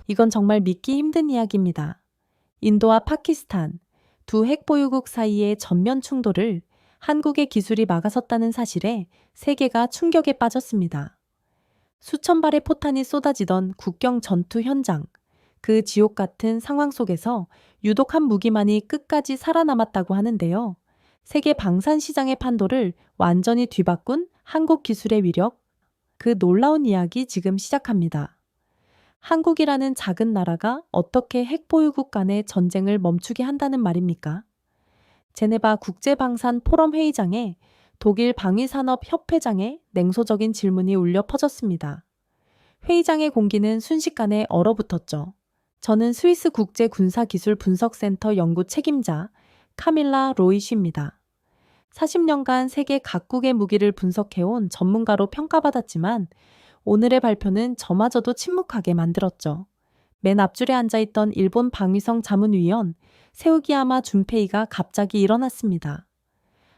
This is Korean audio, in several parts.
이건 정말 믿기 힘든 이야기입니다. 인도와 파키스탄, 두 핵보유국 사이의 전면 충돌을 한국의 기술이 막아섰다는 사실에 세계가 충격에 빠졌습니다. 수천 발의 포탄이 쏟아지던 국경 전투 현장, 그 지옥 같은 상황 속에서 유독 한 무기만이 끝까지 살아남았다고 하는데요. 세계 방산 시장의 판도를 완전히 뒤바꾼 한국 기술의 위력, 그 놀라운 이야기 지금 시작합니다. 한국이라는 작은 나라가 어떻게 핵보유국 간의 전쟁을 멈추게 한다는 말입니까? 제네바 국제방산 포럼 회의장에 독일 방위산업협회장의 냉소적인 질문이 울려 퍼졌습니다. 회의장의 공기는 순식간에 얼어붙었죠. 저는 스위스 국제군사기술분석센터 연구 책임자 카밀라 로이쉬입니다. 40년간 세계 각국의 무기를 분석해온 전문가로 평가받았지만 오늘의 발표는 저마저도 침묵하게 만들었죠. 맨 앞줄에 앉아있던 일본 방위성 자문위원 세우기야마 준페이가 갑자기 일어났습니다.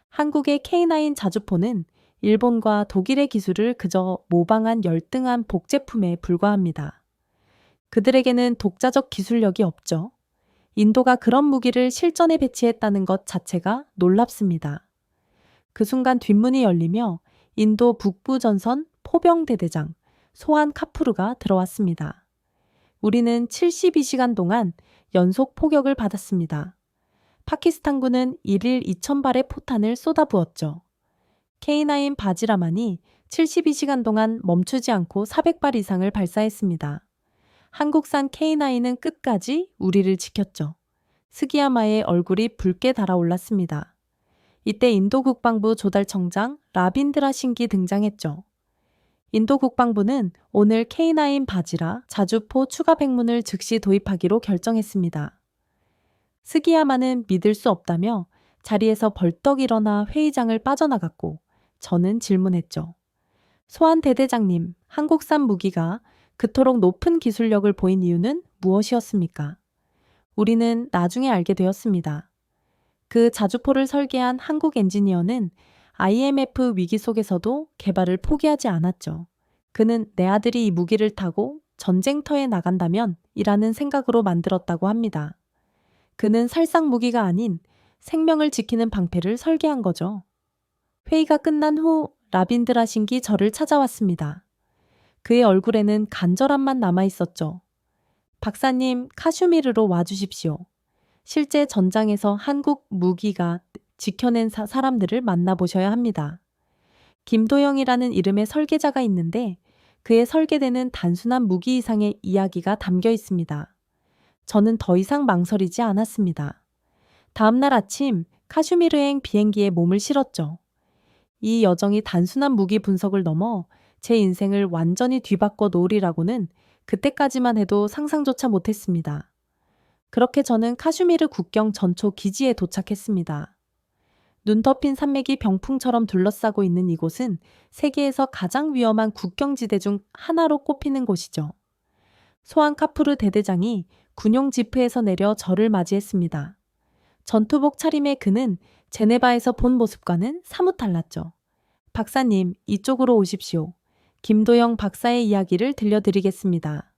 한국의 K9 자주포는 일본과 독일의 기술을 그저 모방한 열등한 복제품에 불과합니다. 그들에게는 독자적 기술력이 없죠. 인도가 그런 무기를 실전에 배치했다는 것 자체가 놀랍습니다. 그 순간 뒷문이 열리며 인도 북부 전선 포병대대장 소한 카푸르가 들어왔습니다. 우리는 72시간 동안 연속 포격을 받았습니다. 파키스탄군은 1일 2,000발의 포탄을 쏟아부었죠. K9 바지라만이 72시간 동안 멈추지 않고 400발 이상을 발사했습니다. 한국산 K9은 끝까지 우리를 지켰죠. 스기야마의 얼굴이 붉게 달아올랐습니다. 이때 인도 국방부 조달청장 라빈드라 싱기 등장했죠. 인도 국방부는 오늘 K9 바지라 자주포 추가 백문을 즉시 도입하기로 결정했습니다. 스기야마는 믿을 수 없다며 자리에서 벌떡 일어나 회의장을 빠져나갔고 저는 질문했죠. 소한 대대장님, 한국산 무기가 그토록 높은 기술력을 보인 이유는 무엇이었습니까? 우리는 나중에 알게 되었습니다. 그 자주포를 설계한 한국 엔지니어는 IMF 위기 속에서도 개발을 포기하지 않았죠. 그는 내 아들이 이 무기를 타고 전쟁터에 나간다면 이라는 생각으로 만들었다고 합니다. 그는 살상 무기가 아닌 생명을 지키는 방패를 설계한 거죠. 회의가 끝난 후 라빈드라 싱기 저를 찾아왔습니다. 그의 얼굴에는 간절함만 남아있었죠. 박사님, 카슈미르로 와주십시오. 실제 전장에서 한국 무기가 지켜낸 사람들을 만나보셔야 합니다. 김도영이라는 이름의 설계자가 있는데 그의 설계되는 단순한 무기 이상의 이야기가 담겨 있습니다. 저는 더 이상 망설이지 않았습니다. 다음날 아침 카슈미르행 비행기에 몸을 실었죠. 이 여정이 단순한 무기 분석을 넘어 제 인생을 완전히 뒤바꿔 놓으리라고는 그때까지만 해도 상상조차 못했습니다. 그렇게 저는 카슈미르 국경 전초 기지에 도착했습니다. 눈 덮인 산맥이 병풍처럼 둘러싸고 있는 이곳은 세계에서 가장 위험한 국경지대 중 하나로 꼽히는 곳이죠. 소한 카푸르 대대장이 군용 지프에서 내려 저를 맞이했습니다. 전투복 차림의 그는 제네바에서 본 모습과는 사뭇 달랐죠. 박사님, 이쪽으로 오십시오. 김도영 박사의 이야기를 들려드리겠습니다.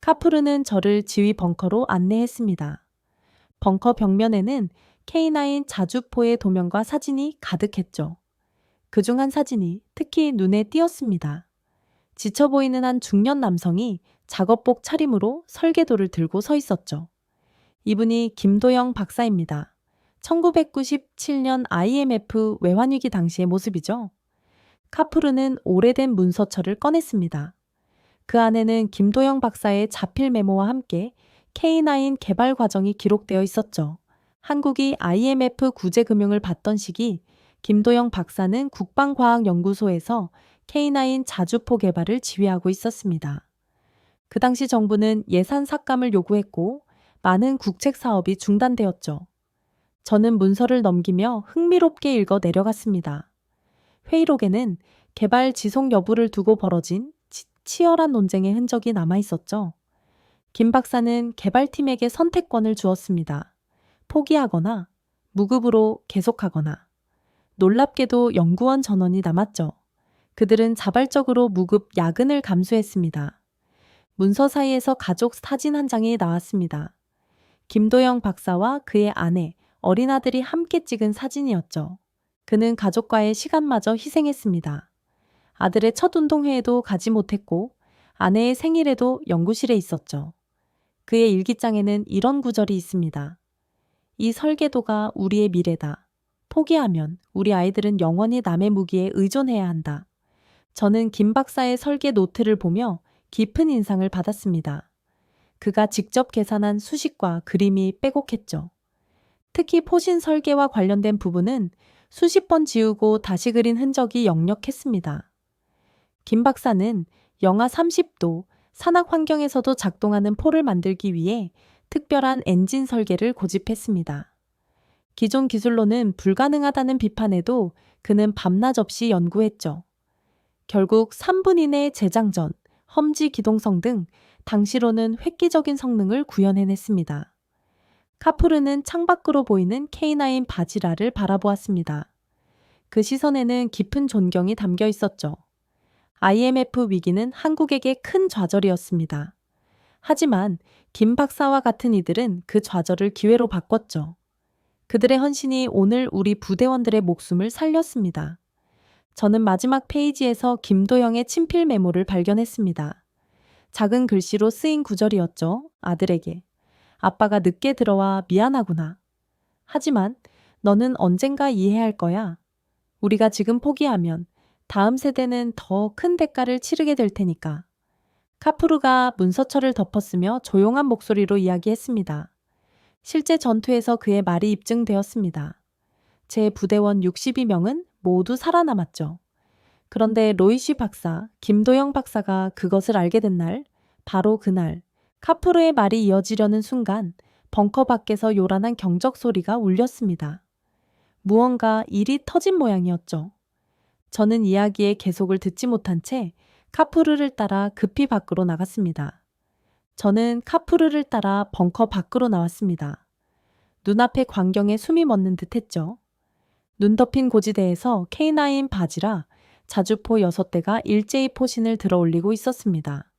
카푸르는 저를 지휘 벙커로 안내했습니다. 벙커 벽면에는 K9 자주포의 도면과 사진이 가득했죠. 그중 한 사진이 특히 눈에 띄었습니다. 지쳐 보이는 한 중년 남성이 작업복 차림으로 설계도를 들고 서 있었죠. 이분이 김도영 박사입니다. 1997년 IMF 외환위기 당시의 모습이죠. 카푸르는 오래된 문서철을 꺼냈습니다. 그 안에는 김도영 박사의 자필 메모와 함께 K9 개발 과정이 기록되어 있었죠. 한국이 IMF 구제금융을 받던 시기 김도영 박사는 국방과학연구소에서 K9 자주포 개발을 지휘하고 있었습니다. 그 당시 정부는 예산 삭감을 요구했고 많은 국책 사업이 중단되었죠. 저는 문서를 넘기며 흥미롭게 읽어 내려갔습니다. 회의록에는 개발 지속 여부를 두고 벌어진 치열한 논쟁의 흔적이 남아 있었죠. 김 박사는 개발팀에게 선택권을 주었습니다. 포기하거나 무급으로 계속하거나. 놀랍게도 연구원 전원이 남았죠. 그들은 자발적으로 무급 야근을 감수했습니다. 문서 사이에서 가족 사진 한 장이 나왔습니다. 김도영 박사와 그의 아내, 어린아들이 함께 찍은 사진이었죠. 그는 가족과의 시간마저 희생했습니다. 아들의 첫 운동회에도 가지 못했고 아내의 생일에도 연구실에 있었죠. 그의 일기장에는 이런 구절이 있습니다. 이 설계도가 우리의 미래다. 포기하면 우리 아이들은 영원히 남의 무기에 의존해야 한다. 저는 김 박사의 설계 노트를 보며 깊은 인상을 받았습니다. 그가 직접 계산한 수식과 그림이 빼곡했죠. 특히 포신 설계와 관련된 부분은 수십 번 지우고 다시 그린 흔적이 역력했습니다. 김 박사는 영하 30도 산악 환경에서도 작동하는 포를 만들기 위해 특별한 엔진 설계를 고집했습니다. 기존 기술로는 불가능하다는 비판에도 그는 밤낮 없이 연구했죠. 결국 3분 이내 재장전, 험지 기동성 등 당시로는 획기적인 성능을 구현해냈습니다. 카프르는 창밖으로 보이는 K9 바지라를 바라보았습니다. 그 시선에는 깊은 존경이 담겨 있었죠. IMF 위기는 한국에게 큰 좌절이었습니다. 하지만 김 박사와 같은 이들은 그 좌절을 기회로 바꿨죠. 그들의 헌신이 오늘 우리 부대원들의 목숨을 살렸습니다. 저는 마지막 페이지에서 김도영의 친필 메모를 발견했습니다. 작은 글씨로 쓰인 구절이었죠. 아들에게. 아빠가 늦게 들어와 미안하구나. 하지만 너는 언젠가 이해할 거야. 우리가 지금 포기하면 다음 세대는 더 큰 대가를 치르게 될 테니까. 카프루가 문서철을 덮었으며 조용한 목소리로 이야기했습니다. 실제 전투에서 그의 말이 입증되었습니다. 제 부대원 62명은 모두 살아남았죠. 그런데 로이시 박사, 김도영 박사가 그것을 알게 된 날, 바로 그날, 카프루의 말이 이어지려는 순간 벙커 밖에서 요란한 경적 소리가 울렸습니다. 무언가 일이 터진 모양이었죠. 저는 이야기의 계속을 듣지 못한 채 카프루를 따라 급히 밖으로 나갔습니다. 저는 카프루를 따라 벙커 밖으로 나왔습니다. 눈앞의 광경에 숨이 멎는 듯했죠. 눈 덮인 고지대에서 K9 바지라 자주포 6대가 일제히 포신을 들어 올리고 있었습니다.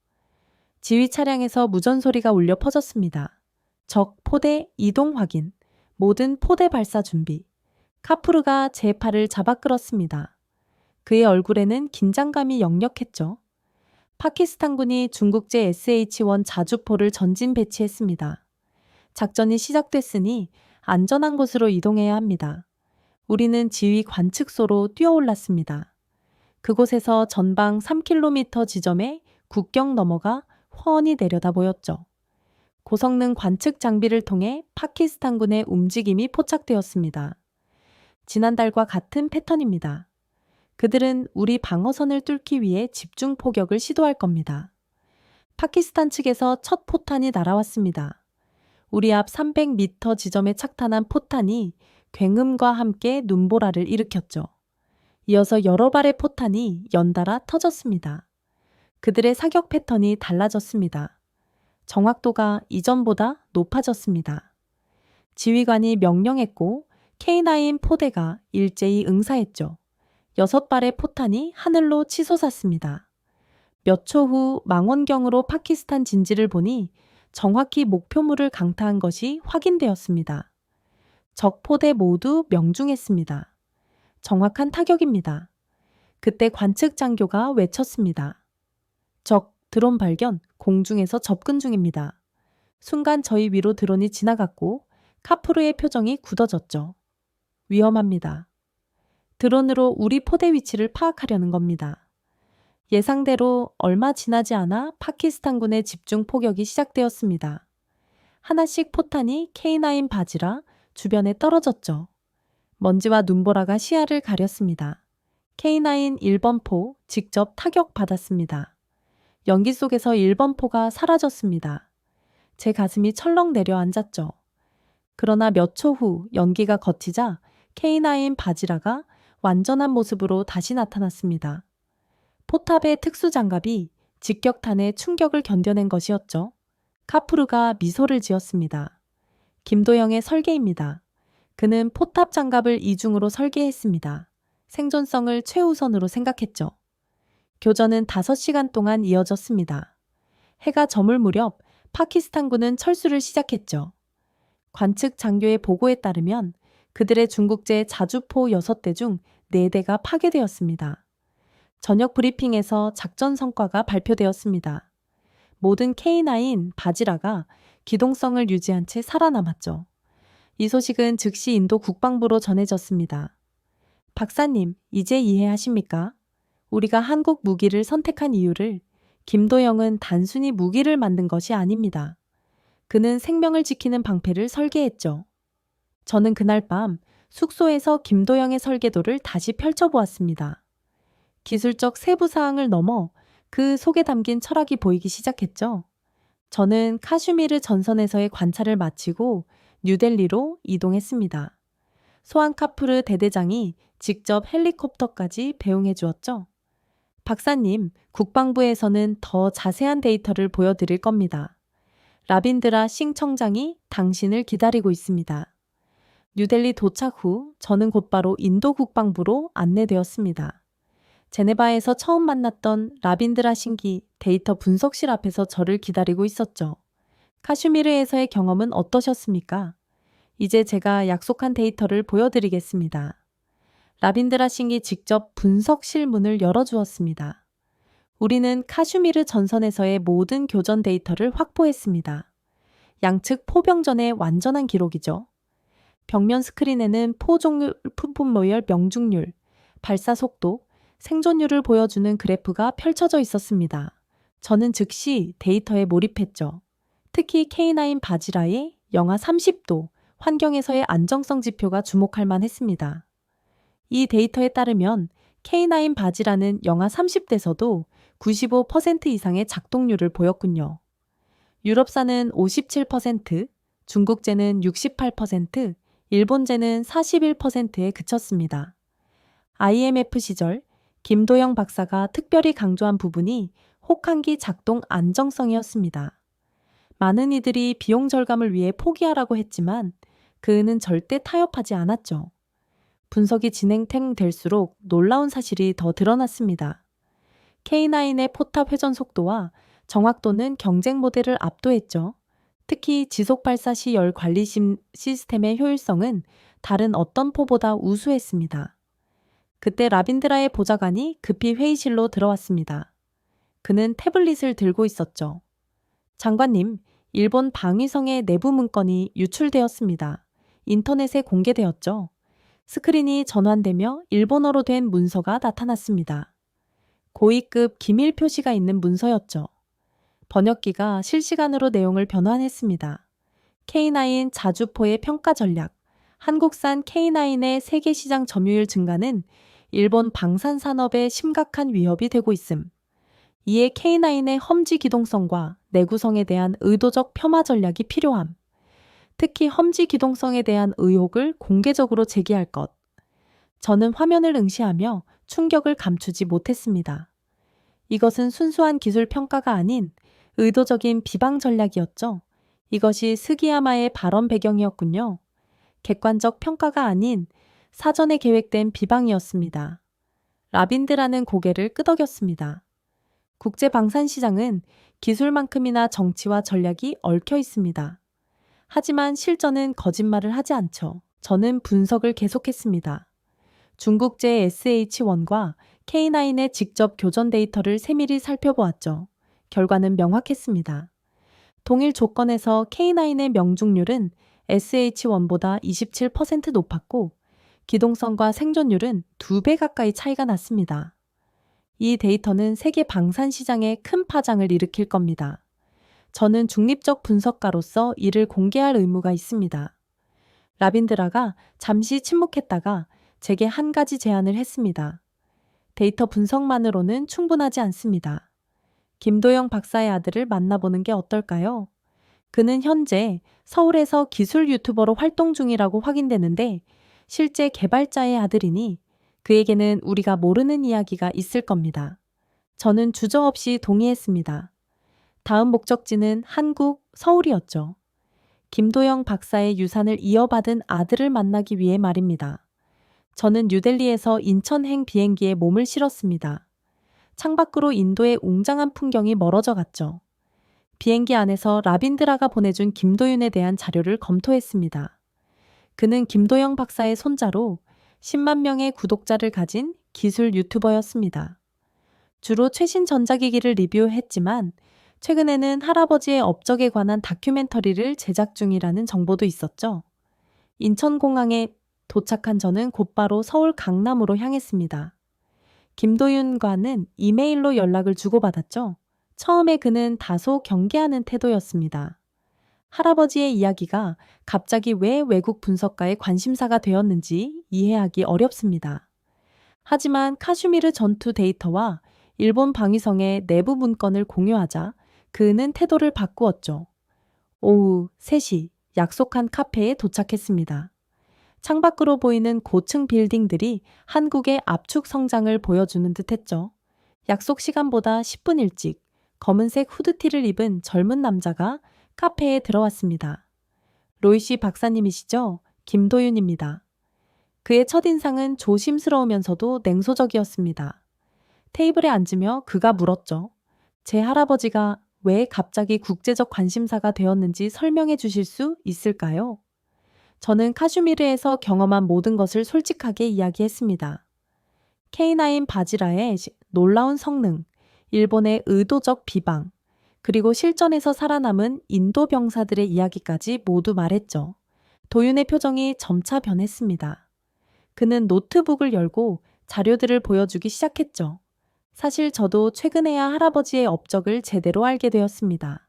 지휘 차량에서 무전 소리가 울려 퍼졌습니다. 적 포대 이동 확인, 모든 포대 발사 준비. 카프루가 제 팔을 잡아 끌었습니다. 그의 얼굴에는 긴장감이 역력했죠. 파키스탄군이 중국제 SH-1 자주포를 전진 배치했습니다. 작전이 시작됐으니 안전한 곳으로 이동해야 합니다. 우리는 지휘 관측소로 뛰어올랐습니다. 그곳에서 전방 3km 지점에 국경 넘어가 훤히 내려다 보였죠. 고성능 관측 장비를 통해 파키스탄군의 움직임이 포착되었습니다. 지난달과 같은 패턴입니다. 그들은 우리 방어선을 뚫기 위해 집중 포격을 시도할 겁니다. 파키스탄 측에서 첫 포탄이 날아왔습니다. 우리 앞 300m 지점에 착탄한 포탄이 굉음과 함께 눈보라를 일으켰죠. 이어서 여러 발의 포탄이 연달아 터졌습니다. 그들의 사격 패턴이 달라졌습니다. 정확도가 이전보다 높아졌습니다. 지휘관이 명령했고 K9 포대가 일제히 응사했죠. 6발의 포탄이 하늘로 치솟았습니다. 몇 초 후 망원경으로 파키스탄 진지를 보니 정확히 목표물을 강타한 것이 확인되었습니다. 적 포대 모두 명중했습니다. 정확한 타격입니다. 그때 관측 장교가 외쳤습니다. 적 드론 발견, 공중에서 접근 중입니다. 순간 저희 위로 드론이 지나갔고 카프루의 표정이 굳어졌죠. 위험합니다. 드론으로 우리 포대 위치를 파악하려는 겁니다. 예상대로 얼마 지나지 않아 파키스탄군의 집중 포격이 시작되었습니다. 하나씩 포탄이 K9 바지라 주변에 떨어졌죠. 먼지와 눈보라가 시야를 가렸습니다. K9 1번 포 직접 타격받았습니다. 연기 속에서 1번 포가 사라졌습니다. 제 가슴이 철렁 내려앉았죠. 그러나 몇 초 후 연기가 걷히자 K9 바지라가 완전한 모습으로 다시 나타났습니다. 포탑의 특수장갑이 직격탄의 충격을 견뎌낸 것이었죠. 카프루가 미소를 지었습니다. 김도영의 설계입니다. 그는 포탑 장갑을 이중으로 설계했습니다. 생존성을 최우선으로 생각했죠. 교전은 5시간 동안 이어졌습니다. 해가 저물 무렵 파키스탄군은 철수를 시작했죠. 관측 장교의 보고에 따르면 그들의 중국제 자주포 6대 중 4대가 파괴되었습니다. 저녁 브리핑에서 작전 성과가 발표되었습니다. 모든 K9 바지라가 기동성을 유지한 채 살아남았죠. 이 소식은 즉시 인도 국방부로 전해졌습니다. 박사님, 이제 이해하십니까? 우리가 한국 무기를 선택한 이유를 김도영은 단순히 무기를 만든 것이 아닙니다. 그는 생명을 지키는 방패를 설계했죠. 저는 그날 밤 숙소에서 김도영의 설계도를 다시 펼쳐보았습니다. 기술적 세부 사항을 넘어 그 속에 담긴 철학이 보이기 시작했죠. 저는 카슈미르 전선에서의 관찰을 마치고 뉴델리로 이동했습니다. 소한카푸르 대대장이 직접 헬리콥터까지 배웅해 주었죠. 박사님, 국방부에서는 더 자세한 데이터를 보여드릴 겁니다. 라빈드라 싱 청장이 당신을 기다리고 있습니다. 뉴델리 도착 후 저는 곧바로 인도 국방부로 안내되었습니다. 제네바에서 처음 만났던 라빈드라 싱기 데이터 분석실 앞에서 저를 기다리고 있었죠. 카슈미르에서의 경험은 어떠셨습니까? 이제 제가 약속한 데이터를 보여드리겠습니다. 라빈드라 싱이 직접 분석실 문을 열어주었습니다. 우리는 카슈미르 전선에서의 모든 교전 데이터를 확보했습니다. 양측 포병전의 완전한 기록이죠. 벽면 스크린에는 포종률, 품품 모열 명중률, 발사 속도, 생존율을 보여주는 그래프가 펼쳐져 있었습니다. 저는 즉시 데이터에 몰입했죠. 특히 K9 바지라의 영하 30도, 환경에서의 안정성 지표가 주목할 만했습니다. 이 데이터에 따르면 K9 바지라는 영하 30대에서도 95% 이상의 작동률을 보였군요. 유럽사는 57%, 중국제는 68%, 일본제는 41%에 그쳤습니다. IMF 시절 김도영 박사가 특별히 강조한 부분이 혹한기 작동 안정성이었습니다. 많은 이들이 비용 절감을 위해 포기하라고 했지만 그는 절대 타협하지 않았죠. 분석이 진행될수록 놀라운 사실이 더 드러났습니다. K9의 포탑 회전 속도와 정확도는 경쟁 모델을 압도했죠. 특히 지속 발사 시 열 관리 시스템의 효율성은 다른 어떤 포보다 우수했습니다. 그때 라빈드라의 보좌관이 급히 회의실로 들어왔습니다. 그는 태블릿을 들고 있었죠. 장관님, 일본 방위성의 내부 문건이 유출되었습니다. 인터넷에 공개되었죠. 스크린이 전환되며 일본어로 된 문서가 나타났습니다. 고위급 기밀 표시가 있는 문서였죠. 번역기가 실시간으로 내용을 변환했습니다. K9 자주포의 평가 전략, 한국산 K9의 세계 시장 점유율 증가는 일본 방산 산업에 심각한 위협이 되고 있음. 이에 K9의 험지 기동성과 내구성에 대한 의도적 폄하 전략이 필요함. 특히 험지 기동성에 대한 의혹을 공개적으로 제기할 것. 저는 화면을 응시하며 충격을 감추지 못했습니다. 이것은 순수한 기술 평가가 아닌 의도적인 비방 전략이었죠. 이것이 스기야마의 발언 배경이었군요. 객관적 평가가 아닌 사전에 계획된 비방이었습니다. 라빈드라는 고개를 끄덕였습니다. 국제방산시장은 기술만큼이나 정치와 전략이 얽혀 있습니다. 하지만 실전은 거짓말을 하지 않죠. 저는 분석을 계속했습니다. 중국제 SH-1과 K9의 직접 교전 데이터를 세밀히 살펴보았죠. 결과는 명확했습니다. 동일 조건에서 K9의 명중률은 SH-1보다 27% 높았고 기동성과 생존율은 2배 가까이 차이가 났습니다. 이 데이터는 세계 방산 시장에 큰 파장을 일으킬 겁니다. 저는 중립적 분석가로서 이를 공개할 의무가 있습니다. 라빈드라가 잠시 침묵했다가 제게 한 가지 제안을 했습니다. 데이터 분석만으로는 충분하지 않습니다. 김도영 박사의 아들을 만나보는 게 어떨까요? 그는 현재 서울에서 기술 유튜버로 활동 중이라고 확인되는데 실제 개발자의 아들이니 그에게는 우리가 모르는 이야기가 있을 겁니다. 저는 주저없이 동의했습니다. 다음 목적지는 한국, 서울이었죠. 김도영 박사의 유산을 이어받은 아들을 만나기 위해 말입니다. 저는 뉴델리에서 인천행 비행기에 몸을 실었습니다. 창밖으로 인도의 웅장한 풍경이 멀어져 갔죠. 비행기 안에서 라빈드라가 보내준 김도윤에 대한 자료를 검토했습니다. 그는 김도영 박사의 손자로 10만 명의 구독자를 가진 기술 유튜버였습니다. 주로 최신 전자기기를 리뷰했지만 최근에는 할아버지의 업적에 관한 다큐멘터리를 제작 중이라는 정보도 있었죠. 인천공항에 도착한 저는 곧바로 서울 강남으로 향했습니다. 김도윤과는 이메일로 연락을 주고받았죠. 처음에 그는 다소 경계하는 태도였습니다. 할아버지의 이야기가 갑자기 왜 외국 분석가의 관심사가 되었는지 이해하기 어렵습니다. 하지만 카슈미르 전투 데이터와 일본 방위성의 내부 문건을 공유하자 그는 태도를 바꾸었죠. 오후 3시 약속한 카페에 도착했습니다. 창밖으로 보이는 고층 빌딩들이 한국의 압축 성장을 보여주는 듯했죠. 약속 시간보다 10분 일찍 검은색 후드티를 입은 젊은 남자가 카페에 들어왔습니다. 로이시 박사님이시죠? 김도윤입니다. 그의 첫인상은 조심스러우면서도 냉소적이었습니다. 테이블에 앉으며 그가 물었죠. 제 할아버지가 왜 갑자기 국제적 관심사가 되었는지 설명해 주실 수 있을까요? 저는 카슈미르에서 경험한 모든 것을 솔직하게 이야기했습니다. K9 바지라의 놀라운 성능, 일본의 의도적 비방, 그리고 실전에서 살아남은 인도 병사들의 이야기까지 모두 말했죠. 도윤의 표정이 점차 변했습니다. 그는 노트북을 열고 자료들을 보여주기 시작했죠. 사실 저도 최근에야 할아버지의 업적을 제대로 알게 되었습니다.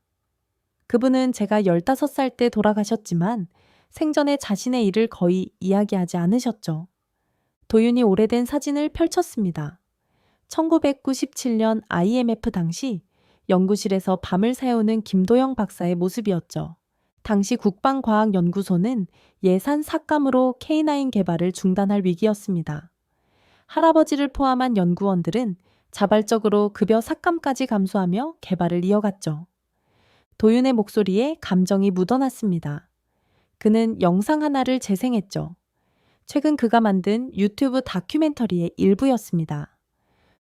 그분은 제가 15살 때 돌아가셨지만 생전에 자신의 일을 거의 이야기하지 않으셨죠. 도윤이 오래된 사진을 펼쳤습니다. 1997년 IMF 당시 연구실에서 밤을 새우는 김도영 박사의 모습이었죠. 당시 국방과학연구소는 예산 삭감으로 K9 개발을 중단할 위기였습니다. 할아버지를 포함한 연구원들은 자발적으로 급여 삭감까지 감수하며 개발을 이어갔죠. 도윤의 목소리에 감정이 묻어났습니다. 그는 영상 하나를 재생했죠. 최근 그가 만든 유튜브 다큐멘터리의 일부였습니다.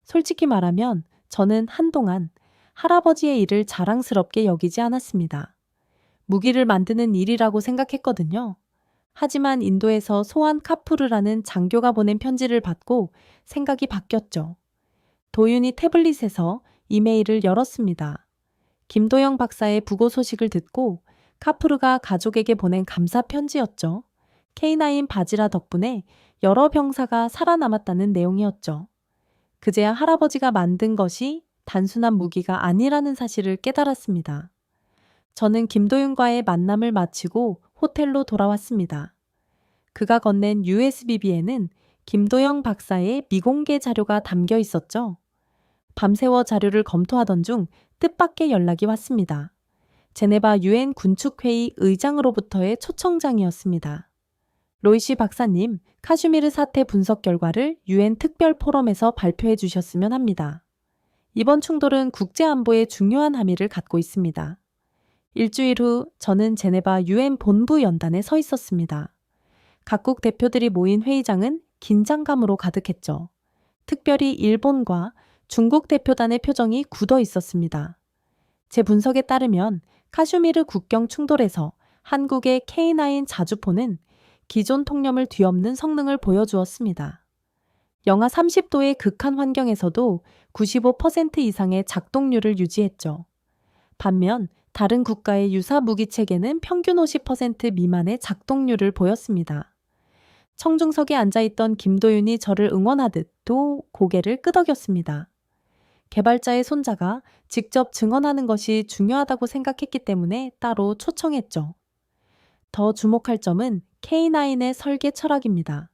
솔직히 말하면 저는 한동안 할아버지의 일을 자랑스럽게 여기지 않았습니다. 무기를 만드는 일이라고 생각했거든요. 하지만 인도에서 소한 카푸르라는 장교가 보낸 편지를 받고 생각이 바뀌었죠. 도윤이 태블릿에서 이메일을 열었습니다. 김도영 박사의 부고 소식을 듣고 카푸르가 가족에게 보낸 감사 편지였죠. K9 바지라 덕분에 여러 병사가 살아남았다는 내용이었죠. 그제야 할아버지가 만든 것이 단순한 무기가 아니라는 사실을 깨달았습니다. 저는 김도윤과의 만남을 마치고 호텔로 돌아왔습니다. 그가 건넨 USB에는 김도영 박사의 미공개 자료가 담겨 있었죠. 밤새워 자료를 검토하던 중 뜻밖의 연락이 왔습니다. 제네바 UN 군축회의 의장으로부터의 초청장이었습니다. 로이시 박사님, 카슈미르 사태 분석 결과를 UN 특별 포럼에서 발표해 주셨으면 합니다. 이번 충돌은 국제안보에 중요한 함의를 갖고 있습니다. 일주일 후 저는 제네바 UN 본부 연단에 서 있었습니다. 각국 대표들이 모인 회의장은 긴장감으로 가득했죠. 특별히 일본과 중국 대표단의 표정이 굳어 있었습니다. 제 분석에 따르면 카슈미르 국경 충돌에서 한국의 K9 자주포는 기존 통념을 뒤엎는 성능을 보여주었습니다. 영하 30도의 극한 환경에서도 95% 이상의 작동률을 유지했죠. 반면 다른 국가의 유사 무기 체계는 평균 50% 미만의 작동률을 보였습니다. 청중석에 앉아있던 김도윤이 저를 응원하듯 또 고개를 끄덕였습니다. 개발자의 손자가 직접 증언하는 것이 중요하다고 생각했기 때문에 따로 초청했죠. 더 주목할 점은 K9의 설계 철학입니다.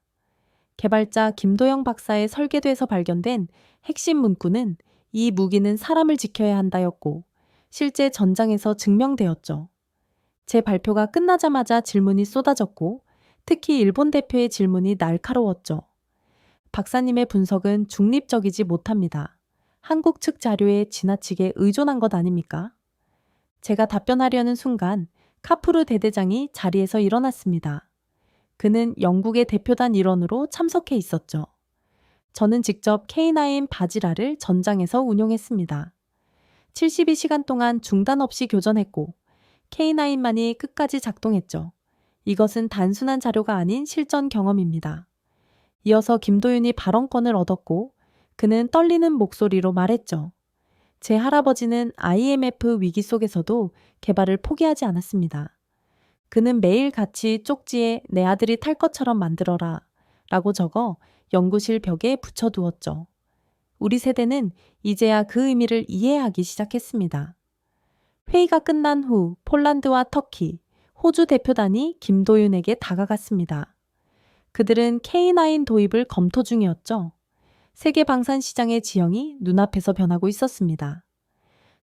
개발자 김도영 박사의 설계도에서 발견된 핵심 문구는 이 무기는 사람을 지켜야 한다였고 실제 전장에서 증명되었죠. 제 발표가 끝나자마자 질문이 쏟아졌고 특히 일본 대표의 질문이 날카로웠죠. 박사님의 분석은 중립적이지 못합니다. 한국 측 자료에 지나치게 의존한 것 아닙니까? 제가 답변하려는 순간 카푸르 대대장이 자리에서 일어났습니다. 그는 영국의 대표단 일원으로 참석해 있었죠. 저는 직접 K9 바지라를 전장에서 운용했습니다. 72시간 동안 중단 없이 교전했고 K9만이 끝까지 작동했죠. 이것은 단순한 자료가 아닌 실전 경험입니다. 이어서 김도윤이 발언권을 얻었고 그는 떨리는 목소리로 말했죠. 제 할아버지는 IMF 위기 속에서도 개발을 포기하지 않았습니다. 그는 매일 같이 쪽지에 내 아들이 탈 것처럼 만들어라 라고 적어 연구실 벽에 붙여두었죠. 우리 세대는 이제야 그 의미를 이해하기 시작했습니다. 회의가 끝난 후 폴란드와 터키, 호주 대표단이 김도윤에게 다가갔습니다. 그들은 K9 도입을 검토 중이었죠. 세계 방산 시장의 지형이 눈앞에서 변하고 있었습니다.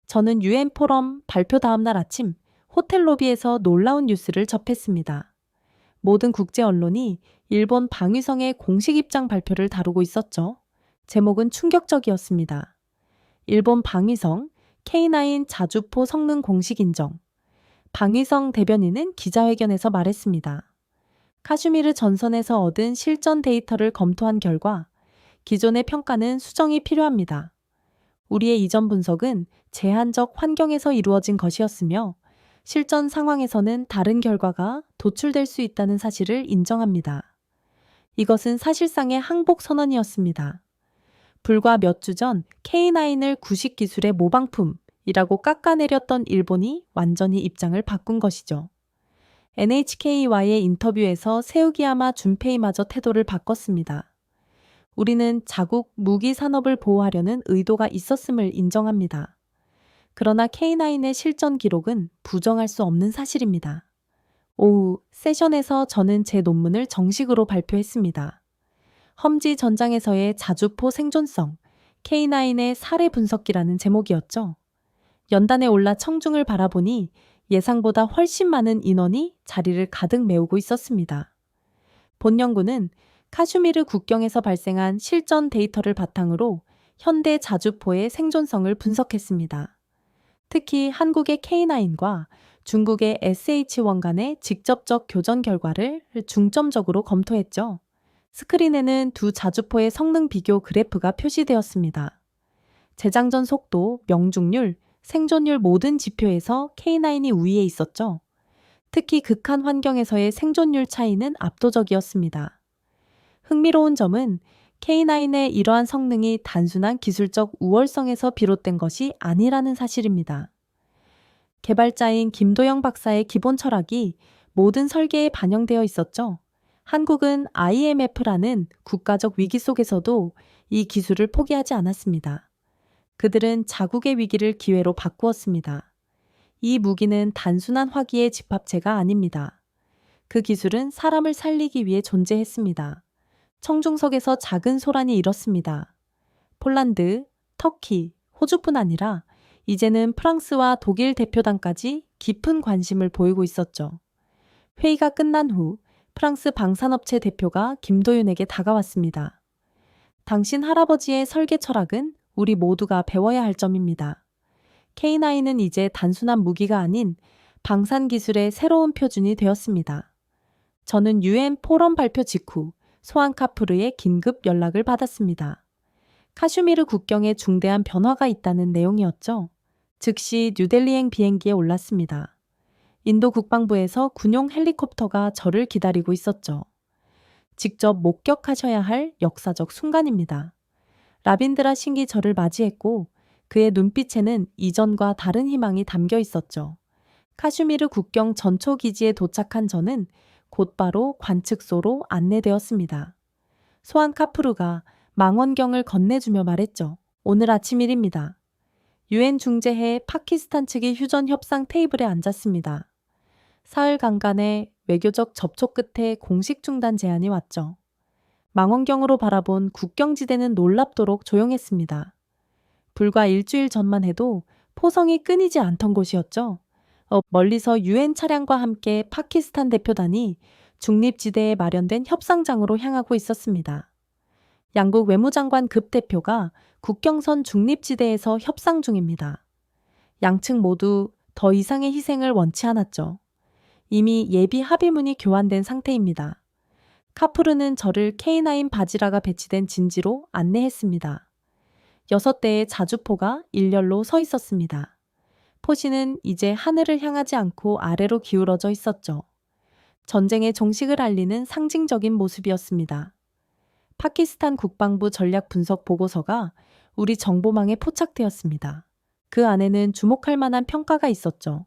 저는 UN 포럼 발표 다음 날 아침 호텔 로비에서 놀라운 뉴스를 접했습니다. 모든 국제 언론이 일본 방위성의 공식 입장 발표를 다루고 있었죠. 제목은 충격적이었습니다. 일본 방위성 K9 자주포 성능 공식 인정. 방위성 대변인은 기자회견에서 말했습니다. 카슈미르 전선에서 얻은 실전 데이터를 검토한 결과 기존의 평가는 수정이 필요합니다. 우리의 이전 분석은 제한적 환경에서 이루어진 것이었으며 실전 상황에서는 다른 결과가 도출될 수 있다는 사실을 인정합니다. 이것은 사실상의 항복 선언이었습니다. 불과 몇 주 전 K9을 구식 기술의 모방품이라고 깎아내렸던 일본이 완전히 입장을 바꾼 것이죠. NHK와의 인터뷰에서 세우기야마 준페이마저 태도를 바꿨습니다. 우리는 자국 무기 산업을 보호하려는 의도가 있었음을 인정합니다. 그러나 K9의 실전 기록은 부정할 수 없는 사실입니다. 오후 세션에서 저는 제 논문을 정식으로 발표했습니다. 험지 전장에서의 자주포 생존성, K9의 사례 분석기라는 제목이었죠. 연단에 올라 청중을 바라보니 예상보다 훨씬 많은 인원이 자리를 가득 메우고 있었습니다. 본 연구는 카슈미르 국경에서 발생한 실전 데이터를 바탕으로 현대 자주포의 생존성을 분석했습니다. 특히 한국의 K9과 중국의 SH1 간의 직접적 교전 결과를 중점적으로 검토했죠. 스크린에는 두 자주포의 성능 비교 그래프가 표시되었습니다. 재장전 속도, 명중률, 생존율 모든 지표에서 K9이 우위에 있었죠. 특히 극한 환경에서의 생존율 차이는 압도적이었습니다. 흥미로운 점은 K9의 이러한 성능이 단순한 기술적 우월성에서 비롯된 것이 아니라는 사실입니다. 개발자인 김도영 박사의 기본 철학이 모든 설계에 반영되어 있었죠. 한국은 IMF라는 국가적 위기 속에서도 이 기술을 포기하지 않았습니다. 그들은 자국의 위기를 기회로 바꾸었습니다. 이 무기는 단순한 화기의 집합체가 아닙니다. 그 기술은 사람을 살리기 위해 존재했습니다. 청중석에서 작은 소란이 일었습니다. 폴란드, 터키, 호주뿐 아니라 이제는 프랑스와 독일 대표단까지 깊은 관심을 보이고 있었죠. 회의가 끝난 후 프랑스 방산업체 대표가 김도윤에게 다가왔습니다. 당신 할아버지의 설계 철학은 우리 모두가 배워야 할 점입니다. K9은 이제 단순한 무기가 아닌 방산 기술의 새로운 표준이 되었습니다. 저는 UN 포럼 발표 직후 소한 카프르의 긴급 연락을 받았습니다. 카슈미르 국경에 중대한 변화가 있다는 내용이었죠. 즉시 뉴델리행 비행기에 올랐습니다. 인도 국방부에서 군용 헬리콥터가 저를 기다리고 있었죠. 직접 목격하셔야 할 역사적 순간입니다. 라빈드라 신기 저를 맞이했고 그의 눈빛에는 이전과 다른 희망이 담겨 있었죠. 카슈미르 국경 전초 기지에 도착한 저는 곧바로 관측소로 안내되었습니다. 소한 카프루가 망원경을 건네주며 말했죠. 오늘 아침 일입니다. UN 중재해 파키스탄 측이 휴전 협상 테이블에 앉았습니다. 사흘 간간의 외교적 접촉 끝에 공식 중단 제안이 왔죠. 망원경으로 바라본 국경지대는 놀랍도록 조용했습니다. 불과 일주일 전만 해도 포성이 끊이지 않던 곳이었죠. 멀리서 UN 차량과 함께 파키스탄 대표단이 중립지대에 마련된 협상장으로 향하고 있었습니다. 양국 외무장관 급 대표가 국경선 중립지대에서 협상 중입니다. 양측 모두 더 이상의 희생을 원치 않았죠. 이미 예비 합의문이 교환된 상태입니다. 카프르는 저를 K9 바지라가 배치된 진지로 안내했습니다. 6대의 자주포가 일렬로 서 있었습니다. 포신은 이제 하늘을 향하지 않고 아래로 기울어져 있었죠. 전쟁의 종식을 알리는 상징적인 모습이었습니다. 파키스탄 국방부 전략 분석 보고서가 우리 정보망에 포착되었습니다. 그 안에는 주목할 만한 평가가 있었죠.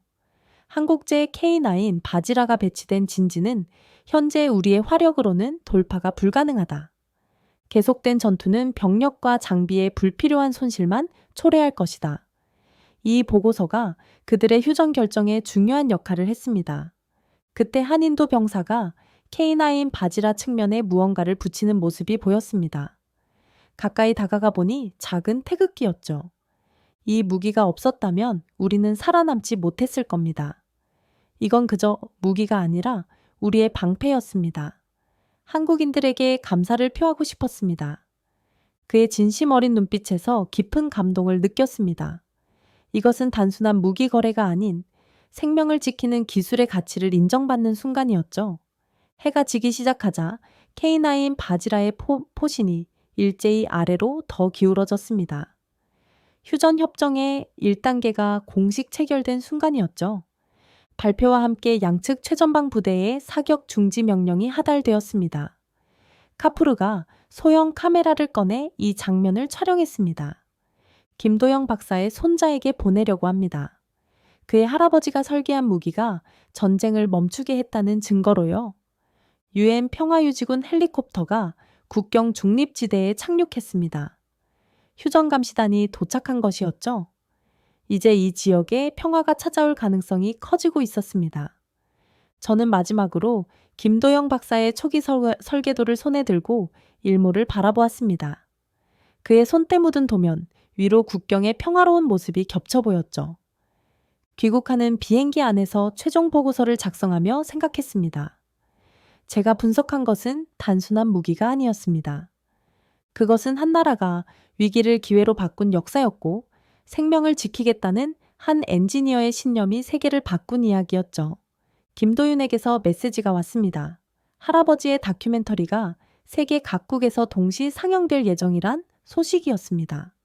한국제 K9 바지라가 배치된 진지는 현재 우리의 화력으로는 돌파가 불가능하다. 계속된 전투는 병력과 장비의 불필요한 손실만 초래할 것이다. 이 보고서가 그들의 휴전 결정에 중요한 역할을 했습니다. 그때 한인도 병사가 K9 바지라 측면에 무언가를 붙이는 모습이 보였습니다. 가까이 다가가 보니 작은 태극기였죠. 이 무기가 없었다면 우리는 살아남지 못했을 겁니다. 이건 그저 무기가 아니라 우리의 방패였습니다. 한국인들에게 감사를 표하고 싶었습니다. 그의 진심 어린 눈빛에서 깊은 감동을 느꼈습니다. 이것은 단순한 무기 거래가 아닌 생명을 지키는 기술의 가치를 인정받는 순간이었죠. 해가 지기 시작하자 K9 바지라의 포신이 일제히 아래로 더 기울어졌습니다. 휴전 협정의 1단계가 공식 체결된 순간이었죠. 발표와 함께 양측 최전방 부대의 사격 중지 명령이 하달되었습니다. 카프루가 소형 카메라를 꺼내 이 장면을 촬영했습니다. 김도영 박사의 손자에게 보내려고 합니다. 그의 할아버지가 설계한 무기가 전쟁을 멈추게 했다는 증거로요. UN 평화유지군 헬리콥터가 국경 중립지대에 착륙했습니다. 휴전감시단이 도착한 것이었죠. 이제 이 지역에 평화가 찾아올 가능성이 커지고 있었습니다. 저는 마지막으로 김도영 박사의 초기 설계도를 손에 들고 일몰을 바라보았습니다. 그의 손때 묻은 도면 위로 국경의 평화로운 모습이 겹쳐 보였죠. 귀국하는 비행기 안에서 최종 보고서를 작성하며 생각했습니다. 제가 분석한 것은 단순한 무기가 아니었습니다. 그것은 한 나라가 위기를 기회로 바꾼 역사였고 생명을 지키겠다는 한 엔지니어의 신념이 세계를 바꾼 이야기였죠. 김도윤에게서 메시지가 왔습니다. 할아버지의 다큐멘터리가 세계 각국에서 동시 상영될 예정이란 소식이었습니다.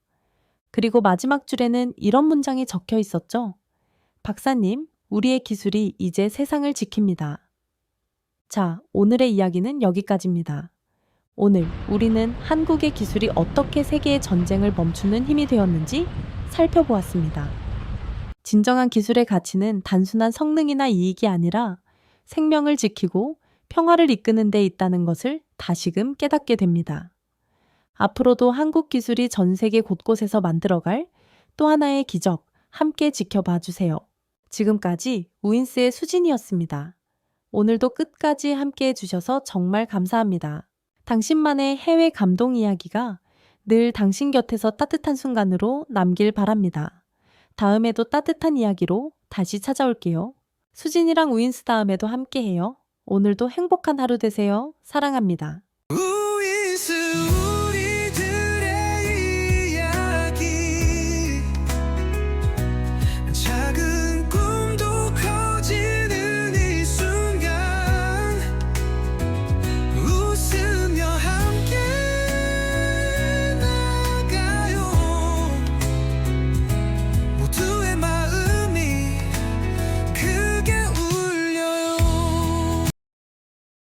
그리고 마지막 줄에는 이런 문장이 적혀 있었죠. 박사님, 우리의 기술이 이제 세상을 지킵니다. 자, 오늘의 이야기는 여기까지입니다. 오늘 우리는 한국의 기술이 어떻게 세계의 전쟁을 멈추는 힘이 되었는지 살펴보았습니다. 진정한 기술의 가치는 단순한 성능이나 이익이 아니라 생명을 지키고 평화를 이끄는 데 있다는 것을 다시금 깨닫게 됩니다. 앞으로도 한국 기술이 전 세계 곳곳에서 만들어갈 또 하나의 기적 함께 지켜봐 주세요. 지금까지 우인스의 수진이었습니다. 오늘도 끝까지 함께 해주셔서 정말 감사합니다. 당신만의 해외 감동 이야기가 늘 당신 곁에서 따뜻한 순간으로 남길 바랍니다. 다음에도 따뜻한 이야기로 다시 찾아올게요. 수진이랑 우인스 다음에도 함께해요. 오늘도 행복한 하루 되세요. 사랑합니다. 우인스